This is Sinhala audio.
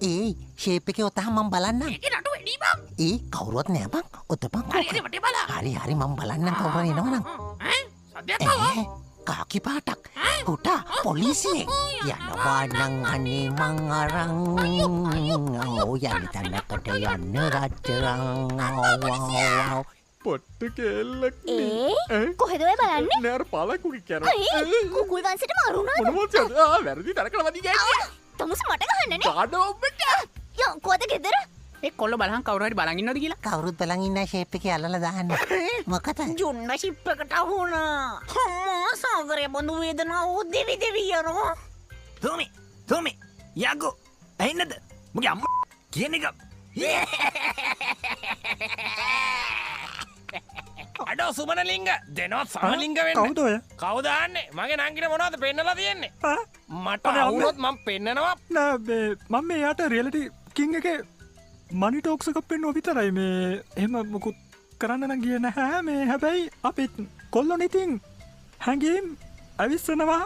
ඒ ෂේප් එකේ ඔතහ මම බලන්නම්. ඒකේ නඩු වැඩි බං. ඒ කවුරුවත් නෑ බං. ඔතපන් හරි හරි වටේ බලා. හරි හරි මම බලන්නම් කවුරු හරි එනවනම්. ඈ සද්දයක් ආවා. කාකි පාටක්. පුටා පොලිසියෙන් යනවා නම් අනේ මං අරන් ඕ යන්න තැනකට යන්න රජරන් පොට්ට කෙල්ලක් කොහෙද ඔය බලන්නේ? නෑර පලකුගේ කැර කුකුල් වංශයට මරුණාද? මොනවද වැරදි තරකල වදී ගන්නේ තමුස මට ගහන්නනේ. කාඩ ඔබට යංකෝද ගෙදර? ඒ කොල්ල බලහන් කවුරු හරි බලන් ඉන්නවද කියලා. කවුරුත් බලන් ඉන්න ෂේප් එකේ අල්ලලා දාන්න. මොකද ජුන්න ෂිප් එකට අහුණා. අම්මා සාගරය බඳු වේදනාව දෙවි දෙවි යනවා. තෝමි යකෝ ඇහෙන්නද මගේ අම්ම කියන එක අඩෝ සුමනලිංග දෙනවා සමලිංග වෙන්න කවුද ඔය කවුදාන්නේ මගේ නංගිට මොනවද පෙන්නලා තියෙන්නේ මට අවුනොත් මම පෙන්නනවා නෑ මම මේ යාට රියලිටි කිං එක මනි ටෝක්ස් එකක් පෙන්නුව විතරයි මේ එහෙම මොකුත් කරන්න නම් ගියේ නැහැ මේ හැබැයි අපිත් කොල්ලෝ නිතින් හැංගීම් ඇවිස්සනවා